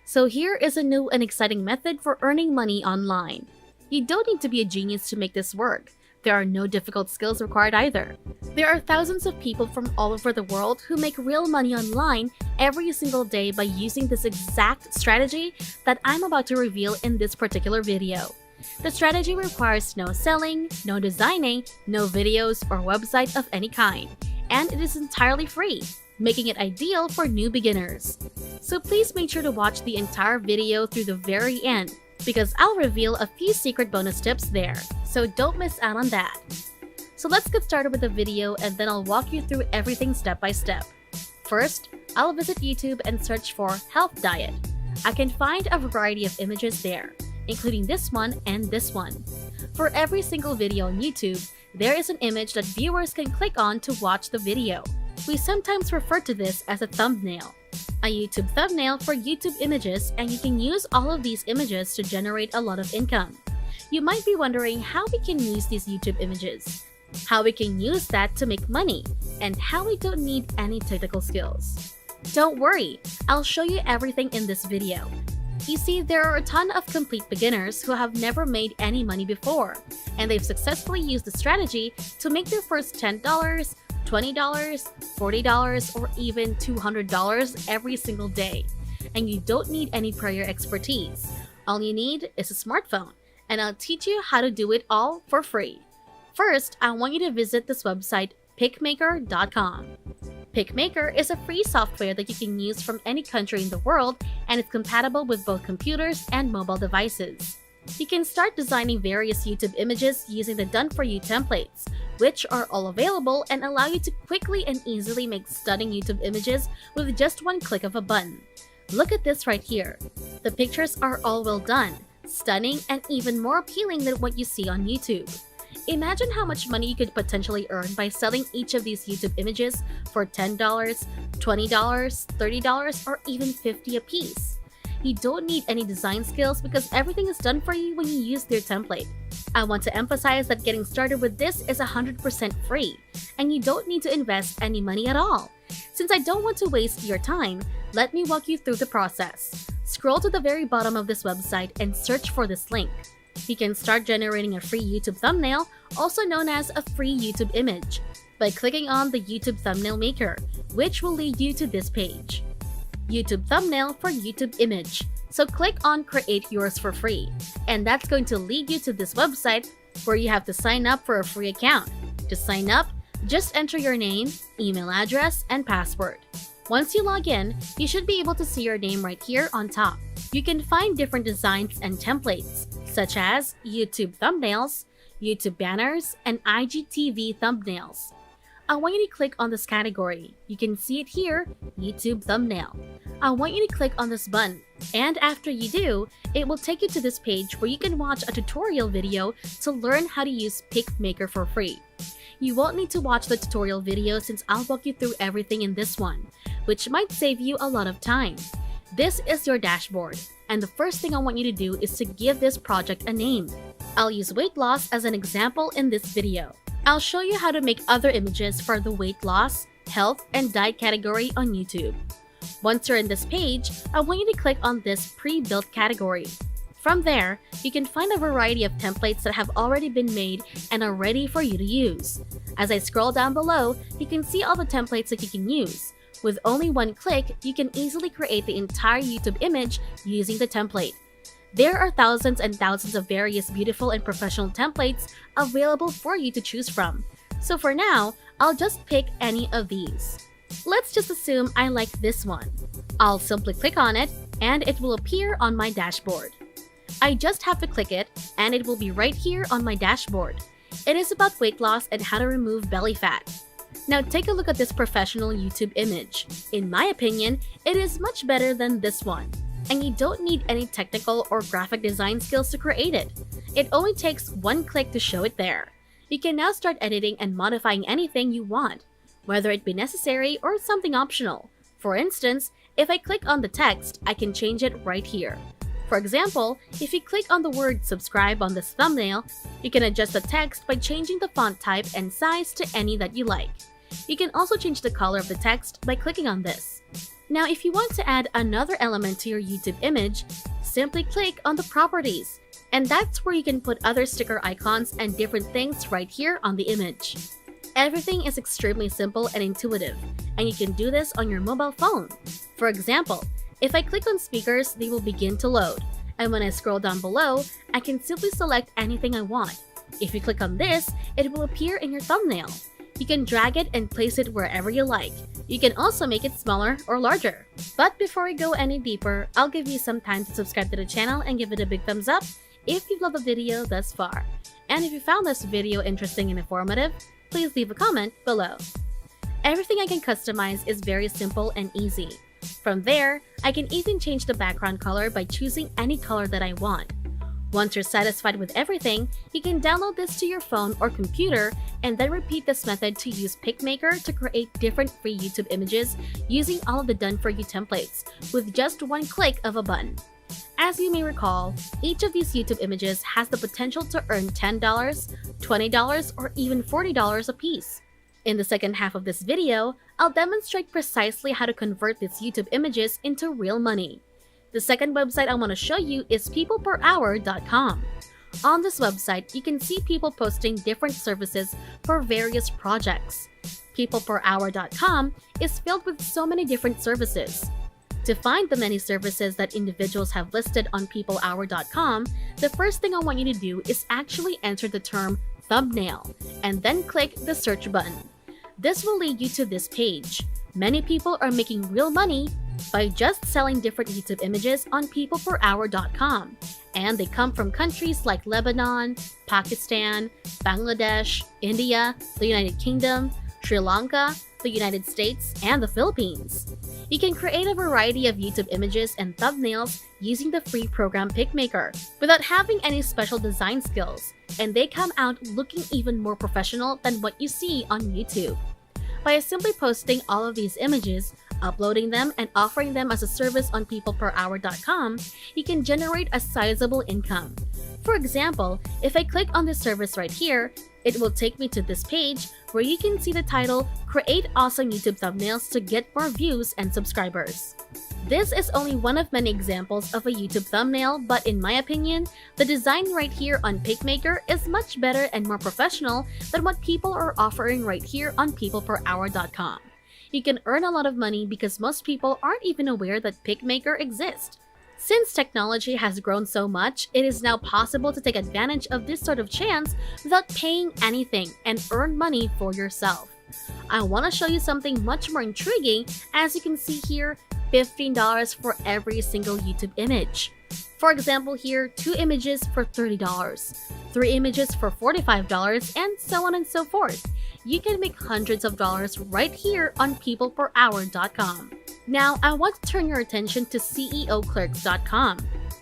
So here is a new and exciting method for earning money online. You don't need to be a genius to make this work. There are no difficult skills required either. There are thousands of people from all over the world who make real money online every single day by using this exact strategy that I'm about to reveal in this particular video. The strategy requires no selling, no designing, no videos or website of any kind, and it is entirely free, making it ideal for new beginners. So please make sure to watch the entire video through the very end, because I'll reveal a few secret bonus tips there, so don't miss out on that. So let's get started with the video and then I'll walk you through everything step by step. First, I'll visit YouTube and search for health diet. I can find a variety of images there, including this one and this one. For every single video on YouTube, there is an image that viewers can click on to watch the video. We sometimes refer to this as a thumbnail. A YouTube thumbnail for YouTube images, and you can use all of these images to generate a lot of income. You might be wondering how we can use these YouTube images, how we can use that to make money, and how we don't need any technical skills. Don't worry, I'll show you everything in this video. You see, there are a ton of complete beginners who have never made any money before, and they've successfully used the strategy to make their first $10, $20, $40, or even $200 every single day. And you don't need any prior expertise. All you need is a smartphone, and I'll teach you how to do it all for free. First, I want you to visit this website, pickmaker.com. Pickmaker is a free software that you can use from any country in the world, and it's compatible with both computers and mobile devices. You can start designing various YouTube images using the Done For You templates, which are all available and allow you to quickly and easily make stunning YouTube images with just one click of a button. Look at this right here. The pictures are all well done, stunning, and even more appealing than what you see on YouTube. Imagine how much money you could potentially earn by selling each of these YouTube images for $10, $20, $30, or even $50 a piece. You don't need any design skills because everything is done for you when you use their template. I want to emphasize that getting started with this is 100% free, and you don't need to invest any money at all. Since I don't want to waste your time, let me walk you through the process. Scroll to the very bottom of this website and search for this link. You can start generating a free YouTube thumbnail, also known as a free YouTube image, by clicking on the YouTube thumbnail maker, which will lead you to this page. YouTube thumbnail for YouTube image. So click on Create Yours for free, and that's going to lead you to this website where you have to sign up for a free account. To sign up, just enter your name, email address, and password. Once you log in, you should be able to see your name right here on top. You can find different designs and templates, such as YouTube thumbnails, YouTube banners, and IGTV thumbnails. I want you to click on this category. You can see it here, YouTube thumbnail. I want you to click on this button, and after you do, it will take you to this page where you can watch a tutorial video to learn how to use Pickmaker for free. You won't need to watch the tutorial video since I'll walk you through everything in this one, which might save you a lot of time. This is your dashboard, and the first thing I want you to do is to give this project a name. I'll use weight loss as an example in this video. I'll show you how to make other images for the weight loss, health, and diet category on YouTube. Once you're in this page, I want you to click on this pre-built category. From there, you can find a variety of templates that have already been made and are ready for you to use. As I scroll down below, you can see all the templates that you can use. With only one click, you can easily create the entire YouTube image using the template. There are thousands and thousands of various beautiful and professional templates available for you to choose from. So for now, I'll just pick any of these. Let's just assume I like this one. I'll simply click on it and it will appear on my dashboard. I just have to click it and it will be right here on my dashboard. It is about weight loss and how to remove belly fat. Now take a look at this professional YouTube image. In my opinion, it is much better than this one. And you don't need any technical or graphic design skills to create it. It only takes one click to show it there. You can now start editing and modifying anything you want, whether it be necessary or something optional. For instance, if I click on the text, I can change it right here. For example, if you click on the word subscribe on this thumbnail, you can adjust the text by changing the font type and size to any that you like. You can also change the color of the text by clicking on this. Now, if you want to add another element to your YouTube image, simply click on the properties. And that's where you can put other sticker icons and different things right here on the image. Everything is extremely simple and intuitive, and you can do this on your mobile phone. For example, if I click on speakers, they will begin to load. And when I scroll down below, I can simply select anything I want. If you click on this, it will appear in your thumbnail. You can drag it and place it wherever you like. You can also make it smaller or larger. But before we go any deeper, I'll give you some time to subscribe to the channel and give it a big thumbs up if you've loved the video thus far. And if you found this video interesting and informative, please leave a comment below. Everything I can customize is very simple and easy. From there, I can even change the background color by choosing any color that I want. Once you're satisfied with everything, you can download this to your phone or computer and then repeat this method to use PicMaker to create different free YouTube images using all of the done-for-you templates with just one click of a button. As you may recall, each of these YouTube images has the potential to earn $10, $20, or even $40 a piece. In the second half of this video, I'll demonstrate precisely how to convert these YouTube images into real money. The second website I want to show you is peopleperhour.com. On this website, you can see people posting different services for various projects. Peopleperhour.com is filled with so many different services. To find the many services that individuals have listed on peoplehour.com, the first thing I want you to do is actually enter the term thumbnail and then click the search button. This will lead you to this page. Many people are making real money by just selling different YouTube images on peopleperhour.com, and they come from countries like Lebanon, Pakistan, Bangladesh, India, the United Kingdom, Sri Lanka, the United States, and the Philippines. You can create a variety of YouTube images and thumbnails using the free program PicMaker without having any special design skills, and they come out looking even more professional than what you see on YouTube. By simply posting all of these images, uploading them, and offering them as a service on peopleperhour.com, you can generate a sizable income. For example, if I click on this service right here, it will take me to this page where you can see the title, Create Awesome YouTube Thumbnails to Get More Views and Subscribers. This is only one of many examples of a YouTube thumbnail, but in my opinion, the design right here on PicMaker is much better and more professional than what people are offering right here on peopleperhour.com. You can earn a lot of money because most people aren't even aware that PicMaker exists. Since technology has grown so much, it is now possible to take advantage of this sort of chance without paying anything and earn money for yourself. I want to show you something much more intriguing. As you can see here, $15 for every single YouTube image. For example here, 2 images for $30, 3 images for $45, and so on and so forth. You can make hundreds of dollars right here on peopleperhour.com. Now, I want to turn your attention to ceoclerks.com,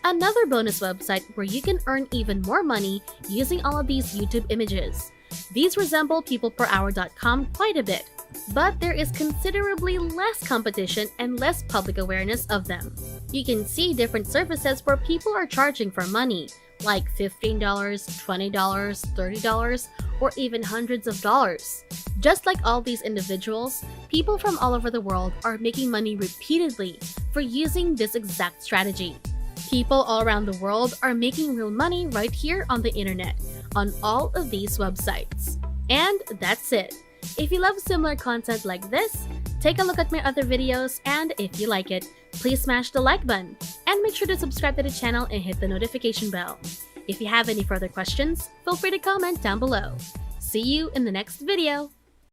another bonus website where you can earn even more money using all of these YouTube images. These resemble peopleperhour.com quite a bit, but there is considerably less competition and less public awareness of them. You can see different services where people are charging for money, like $15, $20, $30, or even hundreds of dollars. Just like all these individuals, people from all over the world are making money repeatedly for using this exact strategy. People all around the world are making real money right here on the internet, on all of these websites. And that's it. If you love similar content like this, take a look at my other videos, and if you like it, please smash the like button and make sure to subscribe to the channel and hit the notification bell. If you have any further questions, feel free to comment down below. See you in the next video.